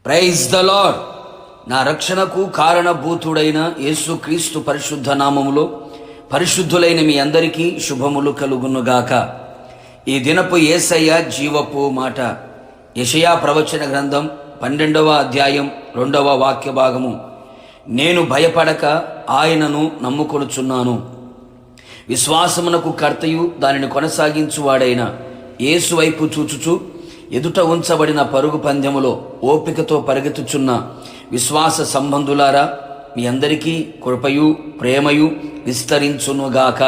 Praise the lord. నా రక్షణకు కారణభూతుడైన యేసుక్రీస్తు పరిశుద్ధ నామములో పరిశుద్ధులైన మీ అందరికీ శుభములు కలుగునుగాక. ఈ దినపు యేసయ్య జీవపు మాట. యెషయా ప్రవచన గ్రంథం 12వ అధ్యాయం 2వ వాక్య భాగము. నేను భయపడక ఆయనను నమ్ముకొనుచున్నాను. విశ్వాసమునకు కర్తయు దానిని కొనసాగించువాడైన యేసు వైపు చూచుచు ఎదుట ఉంచబడిన పరుగు పందెములో ఓపికతో పరిగెత్తుచున్న విశ్వాస సంబంధులారా, మీ అందరికీ కృపయు ప్రేమయు విస్తరించునుగాక.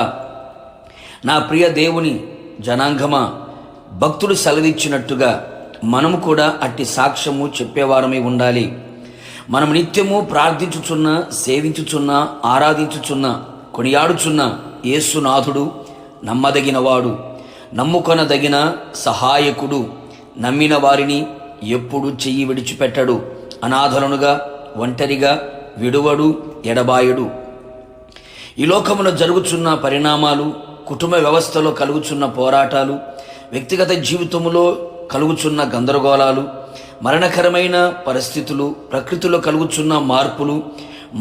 నా ప్రియ దేవుని జనాంగమా, భక్తుడు సెలవిచ్చినట్టుగా మనము కూడా అట్టి సాక్ష్యము చెప్పేవారమై ఉండాలి. మనం నిత్యము ప్రార్థించుచున్న, సేవించుచున్న, ఆరాధించుచున్న, కొనియాడుచున్న యేసునాథుడు నమ్మదగినవాడు, నమ్ముకొనదగిన సహాయకుడు. నమ్మిన వారిని ఎప్పుడు చెయ్యి విడిచిపెట్టడు. అనాథలనుగా, ఒంటరిగా విడువడు, ఎడబాయడు. ఈ లోకములో జరుగుచున్న పరిణామాలు, కుటుంబ వ్యవస్థలో కలుగుచున్న పోరాటాలు, వ్యక్తిగత జీవితంలో కలుగుచున్న గందరగోళాలు, మరణకరమైన పరిస్థితులు, ప్రకృతిలో కలుగుచున్న మార్పులు,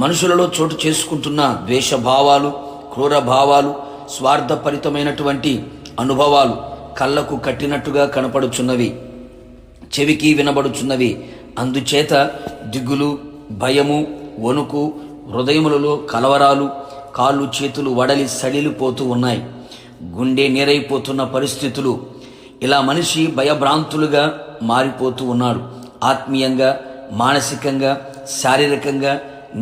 మనుషులలో చోటు చేసుకుంటున్న ద్వేషభావాలు, క్రూర భావాలు, స్వార్థపరితమైనటువంటి అనుభవాలు కళ్ళకు కట్టినట్టుగా కనపడుచున్నవి, చెవికి వినబడుచున్నవి. అందుచేత దిగులు, భయము, వణుకు, హృదయములలో కలవరాలు, కాళ్ళు చేతులు వడలి సడిలిపోతూ ఉన్నాయి. గుండె నీరైపోతున్న పరిస్థితులు. ఇలా మనిషి భయభ్రాంతులుగా మారిపోతూ ఉన్నాడు. ఆత్మీయంగా, మానసికంగా, శారీరకంగా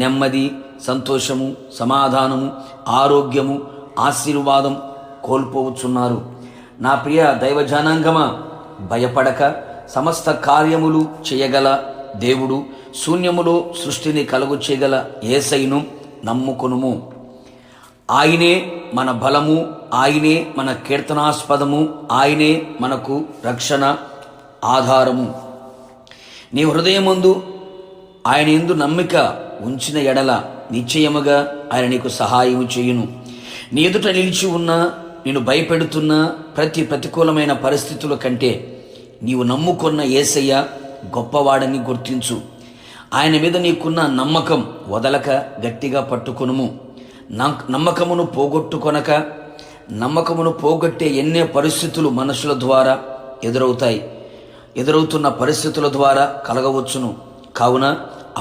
నెమ్మది, సంతోషము, సమాధానము, ఆరోగ్యము, ఆశీర్వాదం కోల్పోవచ్చున్నారు. నా ప్రియ దైవజనాంగమా, భయపడక సమస్త కార్యములు చేయగల దేవుడు, శూన్యములో సృష్టిని కలుగు చేయగల యేసయ్యను నమ్ముకొనుము. ఆయనే మన బలము, ఆయనే మన కీర్తనాస్పదము, ఆయనే మనకు రక్షణ ఆధారము. నీ హృదయమందు ఆయన యందు నమ్మిక ఉంచిన ఎడల నిశ్చయముగా ఆయన నీకు సహాయము చేయును. నీ ఎదుట నిలిచి ఉన్న, నిన్ను భయపెడుతున్న ప్రతి ప్రతికూలమైన పరిస్థితుల కంటే నీవు నమ్ముకున్న యేసయ్య గొప్పవాడని గుర్తించు. ఆయన మీద నీకున్న నమ్మకం వదలక గట్టిగా పట్టుకొనుము. నమ్మకమును పోగొట్టుకొనక, నమ్మకమును పోగొట్టే ఎన్నో పరిస్థితులు మనుషుల ద్వారా ఎదురవుతున్న పరిస్థితుల ద్వారా కలగవచ్చును. కావున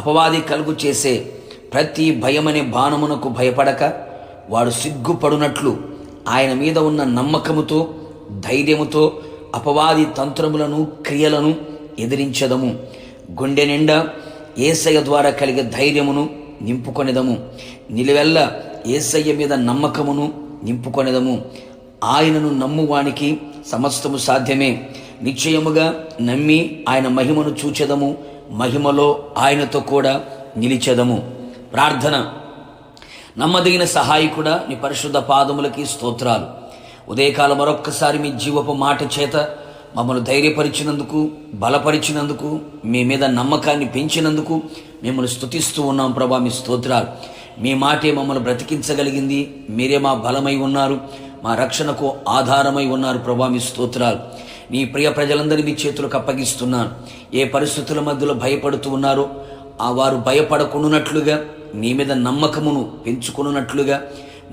అపవాది కలుగు చేసే ప్రతి భయమనే బాణమునకు భయపడక, వాడు సిగ్గుపడునట్లు ఆయన మీద ఉన్న నమ్మకముతో, ధైర్యముతో అపవాది తంత్రములను, క్రియలను ఎదిరించదము. గుండె నిండా యేసయ్య ద్వారా కలిగే ధైర్యమును నింపుకొనేదము. నిలువెల్ల యేసయ్య మీద నమ్మకమును నింపుకొనేదము. ఆయనను నమ్మువానికి సమస్తము సాధ్యమే. నిశ్చయముగా నమ్మి ఆయన మహిమను చూచెదము. మహిమలో ఆయనతో కూడా నిలిచెదము. ప్రార్థన. నమ్మదగిన సహాయకుడా, నీ పరిశుద్ధ పాదములకి స్తోత్రాలు. ఉదయకాలం మరొక్కసారి మీ జీవపు మాట చేత మమ్మల్ని ధైర్యపరిచినందుకు, బలపరిచినందుకు, మీ మీద నమ్మకాన్ని పెంచినందుకు మిమ్మల్ని స్తుతిస్తూ ఉన్నాం ప్రభా. మీ స్తోత్రాలు. మీ మాటే మమ్మల్ని బ్రతికించగలిగింది. మీరే మా బలమై ఉన్నారు, మా రక్షణకు ఆధారమై ఉన్నారు ప్రభా. మీ స్తోత్రాలు. నీ ప్రియ ప్రజలందరినీ మీ చేతులకు అప్పగిస్తున్నాను. ఏ పరిస్థితుల మధ్యలో భయపడుతూ ఉన్నారో వారు భయపడకున్నట్లుగా, నీ మీద నమ్మకమును పెంచుకున్నట్లుగా,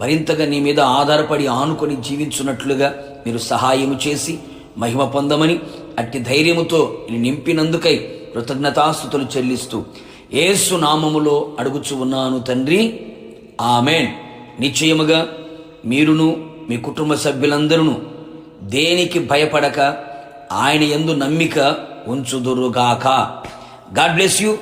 మరింతగా నీ మీద ఆధారపడి ఆనుకొని జీవించున్నట్లుగా మీరు సహాయము చేసి మహిమ పొందమని, అట్టి ధైర్యముతో నింపినందుకై కృతజ్ఞతాస్తుతులు చెల్లిస్తూ యేసు నామములో అడుగుచు ఉన్నాను తండ్రి, ఆమెన్. నిశ్చయముగా మీరును మీ కుటుంబ సభ్యులందరూ దేనికి భయపడక ఆయన యందు నమ్మిక ఉంచుదురుగాక. God bless you.